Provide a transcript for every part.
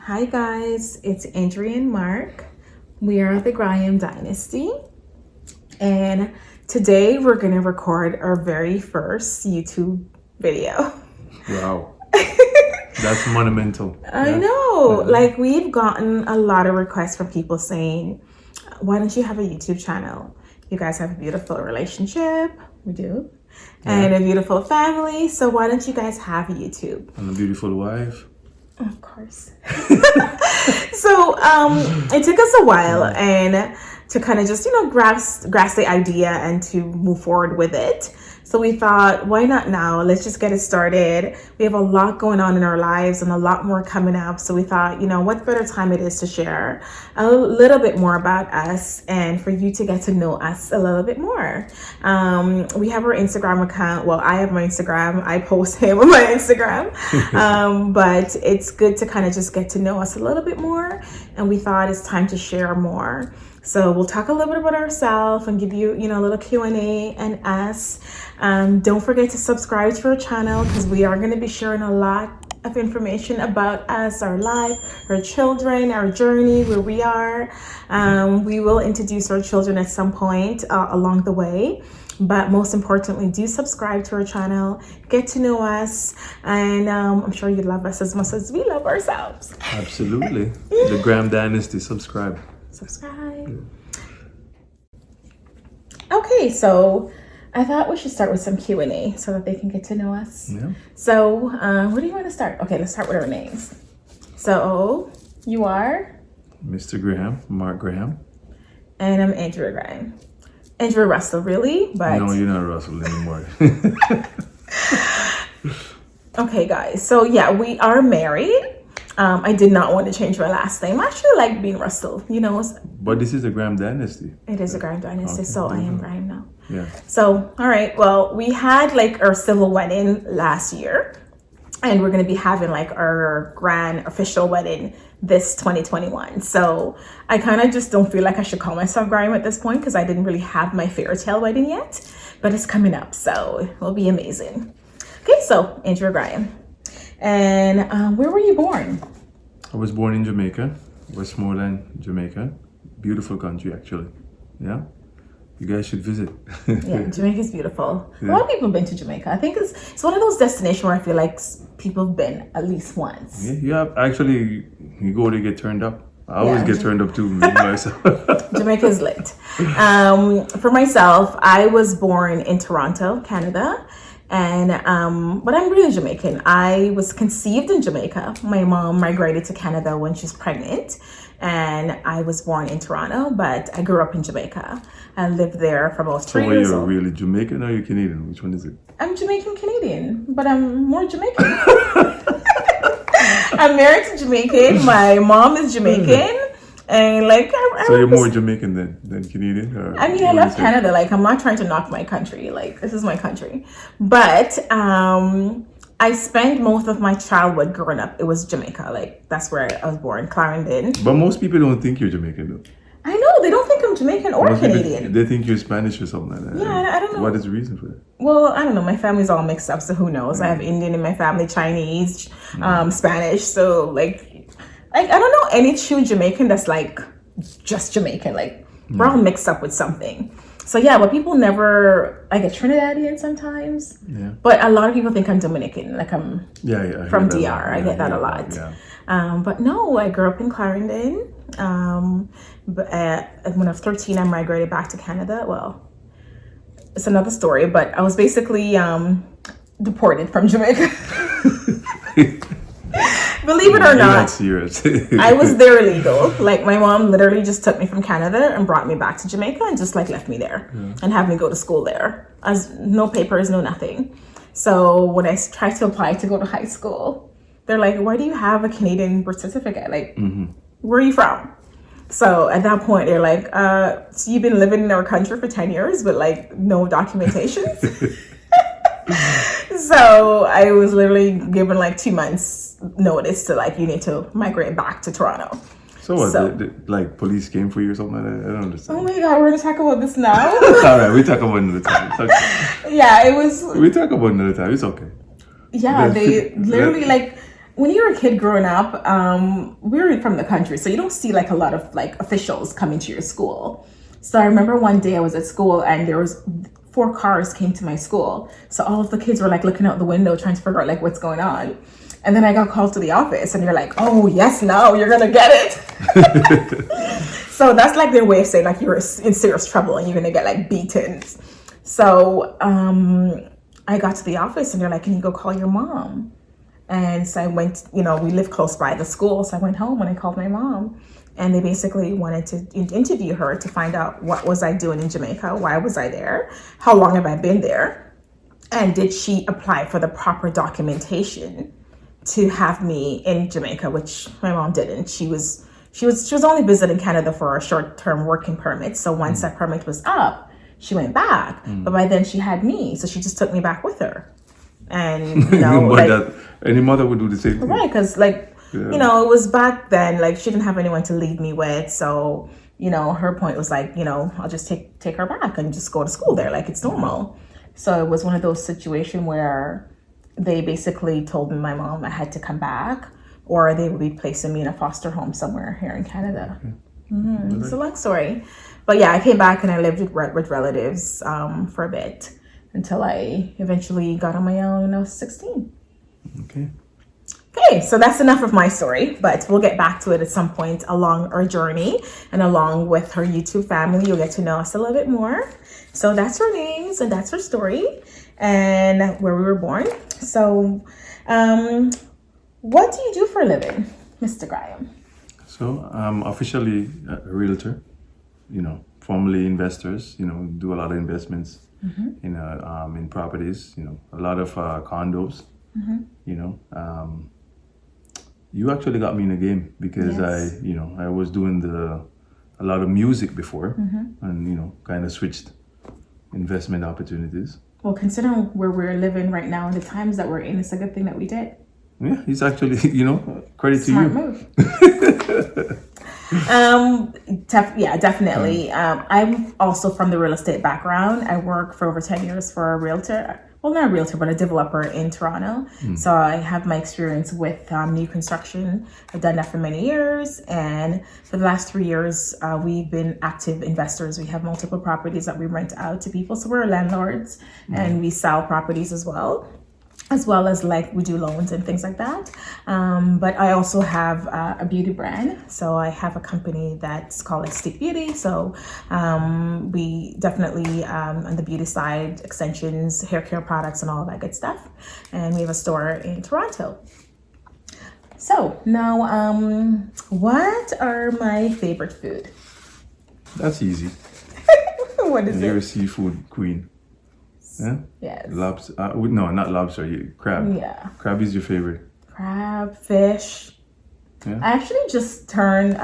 Hi guys, it's Andrea and Mark. We are the GRAHAM Dynasty, and today we're going to record our very first YouTube video. Wow. That's monumental. I know. Like, we've gotten a lot of requests from people saying, why don't you have a YouTube channel? You guys have a beautiful relationship. We do. And a beautiful family. So why don't you guys have a YouTube? And a beautiful wife. Of course. So it took us a while and to kind of just, grasp the idea and to move forward with it. So we thought, why not now? Let's just get it started. We have a lot going on in our lives and a lot more coming up. So we thought, what better time it is to share a little bit more about us and for you to get to know us a little bit more. We have our Instagram account. Well, I have my Instagram. I post him on my Instagram. But it's good to kind of just get to know us a little bit more. And we thought it's time to share more. So we'll talk a little bit about ourselves and give you, a little Q&A and us. Don't forget to subscribe to our channel because we are going to be sharing a lot of information about us, our life, our children, our journey, where we are. We will introduce our children at some point along the way. But most importantly, do subscribe to our channel, get to know us, and I'm sure you love us as much as we love ourselves. Absolutely. The GRAHAM Dynasty, subscribe. Okay, so I thought we should start with some Q&A so that they can get to know us. Yeah. So where do you want to start? Okay, let's start with our names. So you are? Mr. Graham, Mark Graham. And I'm Andrea Graham. Andrea Russell, really? But no, you're not Russell anymore. Okay, guys. So yeah, we are married. I did not want to change my last name. I actually like being Russell, But this is a GRAHAM Dynasty. It is a GRAHAM Dynasty, Okay. so I am Graham now. Yeah. So, all right. Well, we had our civil wedding last year, and we're going to be having our grand official wedding this 2021. So I kind of just don't feel like I should call myself Graham at this point because I didn't really have my fairy tale wedding yet, but it's coming up, so it will be amazing. Okay, so Andrea Graham. And where were you born? I was born in Jamaica, Westmoreland, Jamaica. Beautiful country, actually. Yeah. You guys should visit. Yeah, Jamaica's beautiful. Yeah. A lot of people have been to Jamaica. I think it's one of those destinations where I feel like people have been at least once. Yeah, actually, you go to get turned up. I always get turned up too, myself. Jamaica is lit. For myself, I was born in Toronto, Canada. And but I'm really Jamaican. I was conceived in Jamaica. My mom migrated to Canada when she was pregnant, and I was born in Toronto, but I grew up in Jamaica. I lived there for about 3 years. So are you really Jamaican or are you Canadian? Which one is it? I'm Jamaican Canadian, but I'm more Jamaican. I'm married to Jamaican. My mom is Jamaican. And so you're more Jamaican than Canadian? Or I mean, I love Canada. I'm not trying to knock my country. This is my country. But I spent most of my childhood growing up. It was Jamaica. That's where I was born, Clarendon. But most people don't think you're Jamaican, though. I know. They don't think I'm Jamaican or Canadian. They think you're Spanish or something like that. Yeah, I don't know. What is the reason for that? Well, I don't know. My family's all mixed up, so who knows? I have Indian in my family, Chinese, Spanish. So, I don't know any true Jamaican that's just Jamaican. We're all mixed up with something. So yeah, but people never. I get Trinidadian sometimes. Yeah. But a lot of people think I'm Dominican. I'm from DR. I get that a lot. Yeah. But no, I grew up in Clarendon. But when I was 13, I migrated back to Canada. Well, it's another story. But I was basically deported from Jamaica. Believe it or not, I was there illegal. My mom literally just took me from Canada and brought me back to Jamaica and just left me there and had me go to school there. As no papers, no nothing. So when I tried to apply to go to high school, they're like, why do you have a Canadian birth certificate? Where are you from? So at that point, they're like, so you've been living in our country for 10 years, but no documentation? So I was literally given 2 months notice to you need to migrate back to Toronto. So what, police came for you or something like that? I don't understand. Oh my God, we're going to talk about this now? All right, we talk about another time. Yeah, it was... We talk about another time. It's okay. Yeah, they literally when you're a kid growing up, we're from the country, so you don't see like a lot of like officials coming to your school. So I remember one day I was at school and there was 4 cars came to my school. So all of the kids were like looking out the window trying to figure out like what's going on. And then I got called to the office and you're like, oh yes, now you're gonna get it. So that's like their way of saying like you're in serious trouble and you're gonna get like beaten. So I got to the office and they're like, can you go call your mom? And so I went, we live close by the school. So I went home and I called my mom. And they basically wanted to interview her to find out what was I doing in Jamaica, why was I there, how long have I been there, and did she apply for the proper documentation to have me in Jamaica, which my mom didn't. She was only visiting Canada for a short-term working permit. So once that permit was up, she went back. But by then she had me, so she just took me back with her. And any mother would do the same thing, right? Because it was back then, like she didn't have anyone to leave me with. So, her point was like, I'll just take her back and just go to school there. Like it's normal. So it was one of those situations where they basically told me, my mom, I had to come back or they would be placing me in a foster home somewhere here in Canada. It's a long story. But yeah, I came back and I lived with relatives for a bit until I eventually got on my own when I was 16. Okay, so that's enough of my story, but we'll get back to it at some point along our journey and along with her YouTube family. You'll get to know us a little bit more. So that's her names and that's her story and where we were born. So what do you do for a living, Mr. Graham? So I'm officially a realtor, formerly investors, do a lot of investments in properties, a lot of condos, you actually got me in the game because I was doing a lot of music before and, kind of switched investment opportunities. Well, considering where we're living right now and the times that we're in, it's a good thing that we did. Yeah, it's actually, credit to Smart you. Move. Definitely. I'm also from the real estate background. I worked for over 10 years for a realtor. Well, not a realtor, but a developer in Toronto. So I have my experience with new construction. I've done that for many years. And for the last 3 years, we've been active investors. We have multiple properties that we rent out to people. So we're landlords and we sell properties as well as like we do loans and things like that. But I also have a beauty brand. So I have a company that's called Stick Beauty. So we definitely on the beauty side, extensions, hair care products and all of that good stuff. And we have a store in Toronto. So now, what are my favorite food? That's easy. What is You're it? a seafood queen. Yeah? Yes. Lobster. No, not lobster. Crab. Yeah. Crab is your favorite. Crab, fish. Yeah. I actually just turned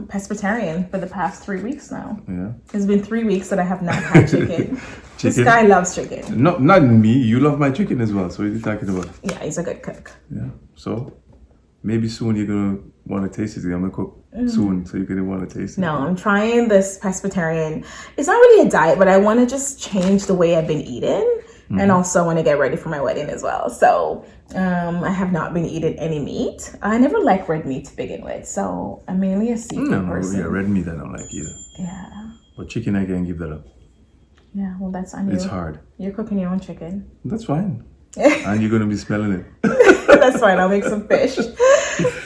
pescatarian for the past 3 weeks now. Yeah. It's been 3 weeks that I have not had chicken. This Chicken? guy loves chicken. No, not me. You love my chicken as well. So what are you talking about? Yeah, he's a good cook. Yeah. So maybe soon you're gonna want to taste it. I'm gonna cook soon, so you're gonna want to taste it. No, I'm trying this pescatarian. It's not really a diet, but I want to just change the way I've been eating. And also want to get ready for my wedding as well. So I have not been eating any meat. I never liked red meat to begin with. So I'm mainly a seafood person. Yeah, red meat I don't like either. Yeah. But chicken I can give that up. Yeah, well, that's on you. It's hard. You're cooking your own chicken. That's fine. And you're gonna be smelling it. That's fine. I'll make some fish.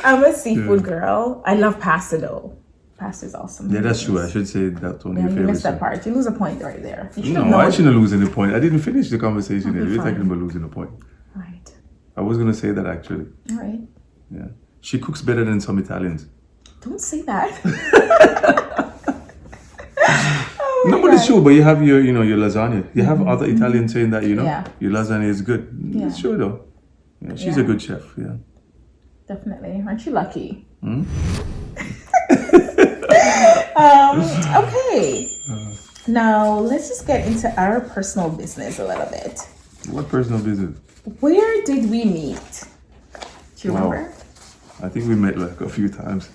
I'm a seafood girl. I love pasta though. Pasta is awesome. Yeah, that's true. I should say that's one of your You favorites. missed that part. You lose a point right there. You No, I shouldn't lose any point. I didn't finish the conversation yet. You're fine. talking about losing a point. Right. I was gonna say that actually. All right. Yeah. She cooks better than some Italians. Don't say that. No, but it's true. But you have your lasagna. You have other Italians saying that, Yeah. your lasagna is good. Yeah. It's true though. Yeah, she's a good chef. Yeah. Definitely. Aren't you lucky? Hmm? Okay. Now let's just get into our personal business a little bit. What personal business? Where did we meet? Do you Wow. remember? I think we met like a few times.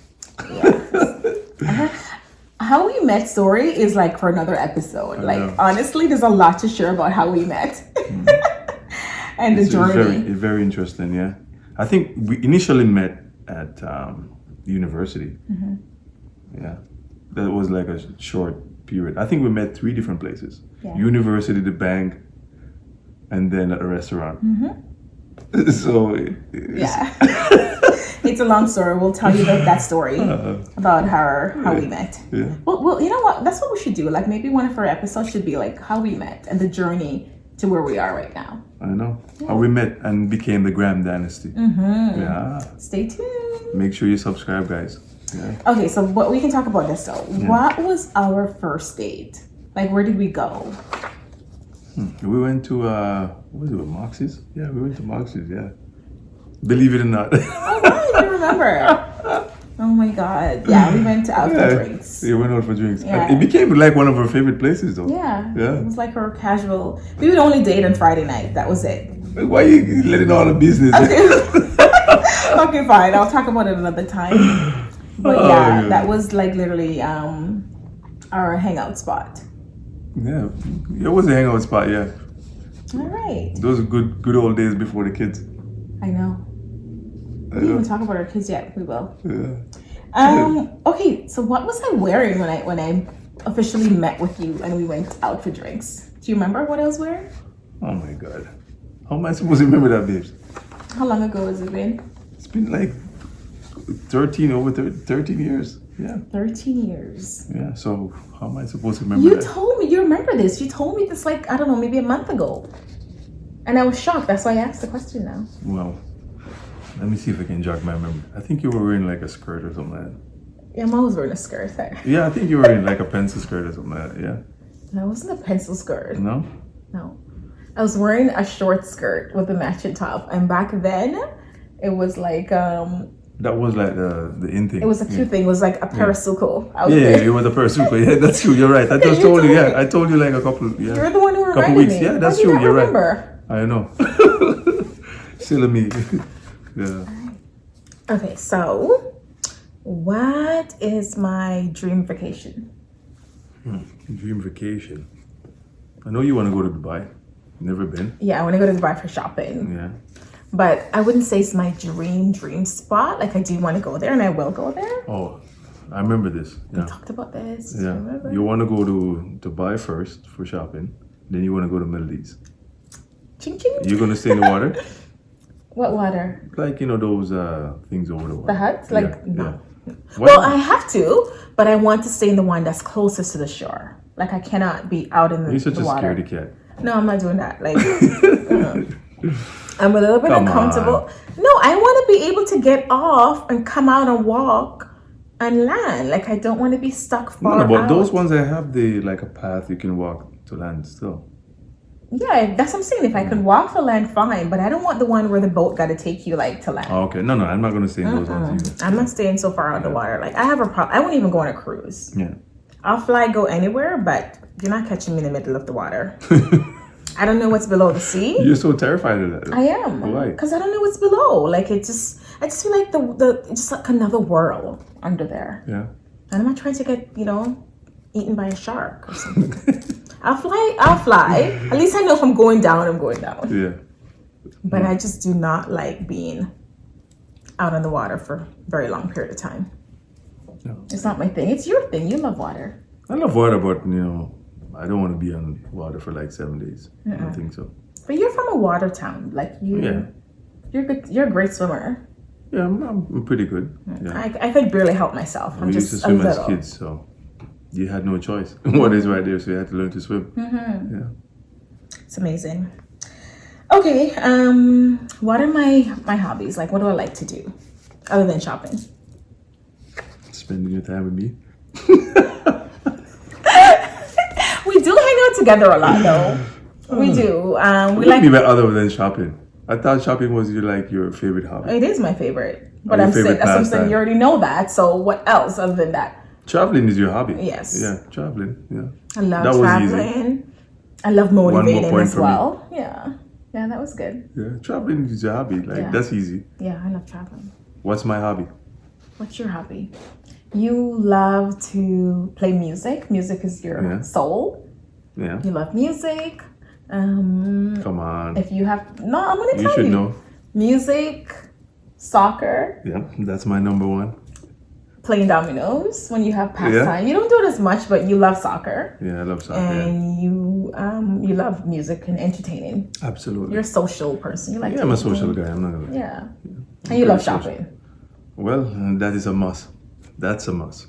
How we met story is like for another episode. I Like know. honestly, there's a lot to share about how we met and the It's journey. very interesting, yeah. I think we initially met at university. Yeah, that was like a short period. I think we met 3 different places: university, the bank, and then at a restaurant. So it's a long story. We'll tell you that story about how we met. Yeah. Well, you know what? That's what we should do. Like maybe one of our episodes should be like how we met and the journey to where we are right now. I know how we met and became the Graham Dynasty. Yeah. Stay tuned. Make sure you subscribe, guys. Yeah. Okay, so we can talk about this though. What was our first date? Like, where did we go? We went to what was it, Moxie's? Yeah, we went to Moxie's. Yeah. Believe it or not. Oh, wow, I remember. Oh my God. Yeah, we went out for drinks. Yeah, we went out for drinks. Yeah. It became like one of our favorite places, though. Yeah. Yeah. It was like our casual. We would only date on Friday night. That was it. Why are you letting all the business? Okay, fine. I'll talk about it another time. But yeah, that was like literally our hangout spot. Yeah, it was a hangout spot. Yeah. All right. Those are good old days before the kids. I know. We didn't even talk about our kids yet. We will. Yeah. Okay, so what was I wearing when I officially met with you and we went out for drinks? Do you remember what I was wearing? Oh my God. How am I supposed to remember that, babes? How long ago has it been? It's been like 13 years. Yeah. 13 years. Yeah. So how am I supposed to remember that? You told me, you remember this. You told me this like, I don't know, maybe a month ago. And I was shocked. That's why I asked the question now. Well, let me see if I can jog my memory. I think you were wearing like a skirt or something like that. Yeah, I'm always wearing a skirt. Yeah, I think you were wearing like a pencil skirt or something like that. Yeah. No, it wasn't a pencil skirt. No? No. I was wearing a short skirt with a matching top. And back then, it was like... that was like the in thing. It was a cute thing. It was like a parasuco. Yeah, it was a parasuco. Yeah, that's true. You're right. I just told you. Yeah, I told you like a couple. Yeah. You're the one who reminded couple weeks. me. Yeah, that's Why do you true. You're remember? right. I know. Silly me. Yeah. Okay, so what is my dream vacation? Dream vacation. I know you want to go to Dubai. Never been. Yeah, I want to go to Dubai for shopping. Yeah. But I wouldn't say it's my dream spot. Like, I do want to go there, and I will go there. Oh, I remember this. Yeah. We talked about this. Yeah. Remember? You want to go to Dubai first for shopping. Then you want to go to Middle East. Ching ching. You're going to stay in the water? What water? Like, you know, those things over the water. The huts? Like, yeah. no. Yeah. Well, I have to, but I want to stay in the one that's closest to the shore. Like, I cannot be out in the water. You're such a scaredy cat. No, I'm not doing that. Like, I'm a little bit Come uncomfortable. on. No, I want to be able to get off and come out and walk and land. Like, I don't want to be stuck far No, but out. those ones that have like a path you can walk to land still. Yeah, that's what I'm saying. If I could walk to land, fine. But I don't want the one where the boat got to take you like to land. Oh, okay. No, I'm not going to stay in those ones either. I'm not staying so far out the water. Like, I have a problem. I wouldn't even go on a cruise. Yeah. I'll fly, go anywhere, but you're not catching me in the middle of the water. I don't know what's below the sea. You're so terrified of that. I am. Why? Because I don't know what's below. Like, I just feel like it's just like another world under there. Yeah. And I'm not trying to get, eaten by a shark or something. I'll fly. At least I know if I'm going down, I'm going down. Yeah. But I just do not like being out on the water for a very long period of time. No. It's not my thing. It's your thing. You love water. I love water, but, I don't want to be on water for like 7 days. I don't think so. But you're from a water town. Like, you're good. You're a great swimmer. Yeah, I'm pretty good. Yeah. I could barely help myself. I'm We just used to swim a as little. kids, so you had no choice. Water is right there, so you had to learn to swim. Yeah. It's amazing. Okay, what are my hobbies? Like, what do I like to do other than shopping? Spending your time with me. We do hang out together a lot, though. We do. What do you mean by other than shopping? I thought shopping was your favorite hobby. It is my favorite. But your I'm favorite saying, that's what I'm saying. pastime. You already know that. So what else other than that? Traveling is your hobby. Yes. Yeah, traveling. Yeah. I love That was traveling. I love more motivating point as for me. well. Yeah. Yeah, that was good. Yeah, traveling is your hobby. Like, Yeah. that's easy. Yeah, I love traveling. What's my hobby? What's your hobby? You love to play music. Music is your soul. Yeah. You love music. Come on. If you have... No, I'm going to You tell should you. know. Music, soccer, Yeah, that's my number one. playing dominoes when you have pastime. You don't do it as much, but you love soccer. Yeah, I love soccer. And you love music and entertaining. Absolutely. You're a social person. You like I'm a social guy. I'm not gonna lie. Yeah. And you love shopping. Well, that is a must. That's a must.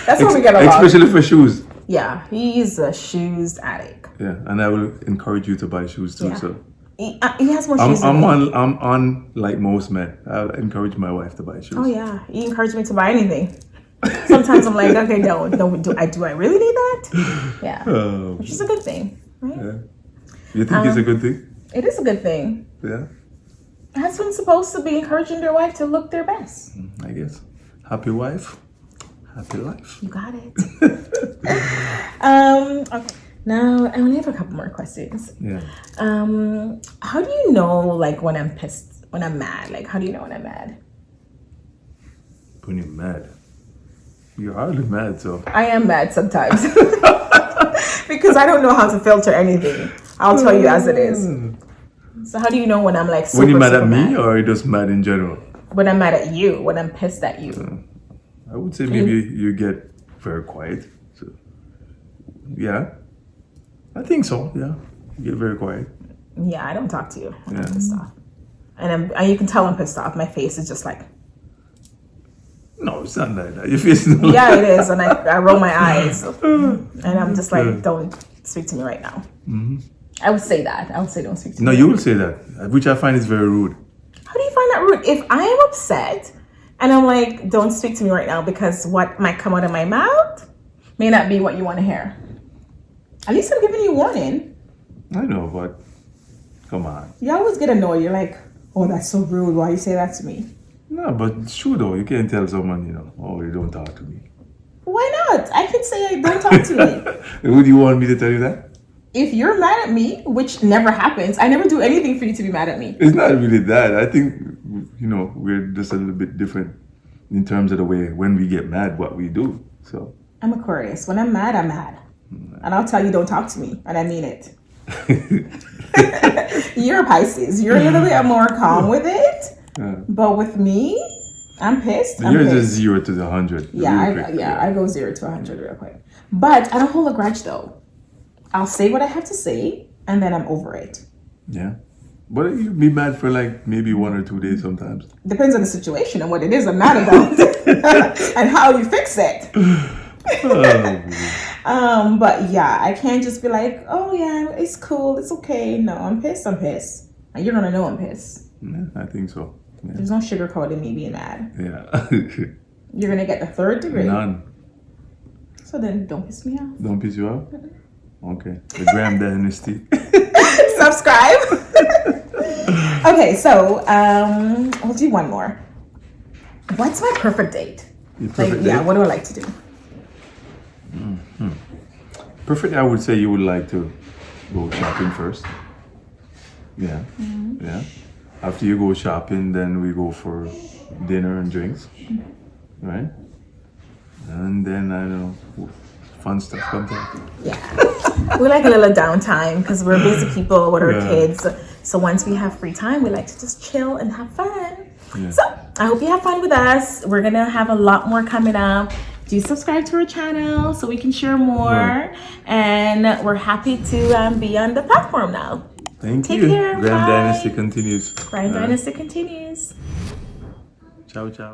That's what we get along. Especially for shoes. Yeah, he's a shoes addict. Yeah, and I will encourage you to buy shoes too. Yeah. So he has more shoes than me. I'm on like most men. I'll encourage my wife to buy shoes. Oh yeah, he encouraged me to buy anything. Sometimes I'm like, okay, no, do I really need that? Yeah, which is a good thing, right? Yeah. You think it's a good thing? It is a good thing. Yeah. Husband's supposed to be encouraging their wife to look their best. I guess. Happy wife, happy life. You got it. Okay. Now I only have a couple more questions. Yeah. How do you know like when I'm pissed, when I'm mad? Like how do you know when I'm mad? When you're mad. You're hardly mad, so. I am mad sometimes. Because I don't know how to filter anything. I'll tell you as it is. So how do you know when I'm like super, when you're mad super at me mad? or you're just mad in general? When I'm mad at you, when I'm pissed at you. I would say maybe you get very quiet. So, yeah. I think so, yeah. You get very quiet. Yeah, I don't talk to you when I'm pissed off. And you can tell I'm pissed off. My face is just like... No, it's not like that. Your face is not Yeah, like it is. And I roll my eyes. And I'm just like, don't speak to me right now. Mm-hmm. I would say that. I would say don't speak to me. No, you will say that, which I find is very rude. How do you find that rude? If I am upset and I'm like, don't speak to me right now because what might come out of my mouth may not be what you want to hear. At least I'm giving you warning. I know, but come on. You always get annoyed. You're like, oh, that's so rude. Why you say that to me? No, but it's true though. You can't tell someone, oh, you don't talk to me. Why not? I can say, don't talk to me. Would you want me to tell you that? If you're mad at me, which never happens, I never do anything for you to be mad at me. It's not really that. I think, we're just a little bit different in terms of the way when we get mad, what we do. So I'm Aquarius. When I'm mad, I'm mad. And I'll tell you, don't talk to me. And I mean it. You're a Pisces. You're a little bit more calm with it. But with me, I'm pissed. Yours is 0 to 100. Yeah, I go 0 to 100 real quick. But I don't hold a grudge though. I'll say what I have to say, and then I'm over it. Yeah. But you'd be mad for like maybe 1 or 2 days sometimes. Depends on the situation and what it is I'm mad about. And how you fix it. But yeah, I can't just be like, oh yeah, it's cool, it's okay. No, I'm pissed. And you're gonna know I'm pissed. Yeah, I think so. Yeah. There's no sugarcoating me being mad. Yeah. You're gonna get the 3rd degree. None. So then don't piss me off. Don't piss you off? Okay. The GRAHAM Dynasty. Subscribe. Okay, so we'll do one more. What's my perfect date? Yeah, what do I like to do? Mm-hmm. Perfect, I would say you would like to go shopping first. Yeah. Mm-hmm. Yeah. After you go shopping, then we go for dinner and drinks. Mm-hmm. Right? And then, I don't know, fun stuff comes out. Yeah. We like a little downtime because we're busy people with our kids. So once we have free time, we like to just chill and have fun. Yeah. So I hope you have fun with us. We're going to have a lot more coming up. Do subscribe to our channel so we can share more. Right. And we're happy to be on the platform now. Take you. Care. GRAHAM Dynasty continues. GRAHAM Dynasty continues. Ciao, ciao.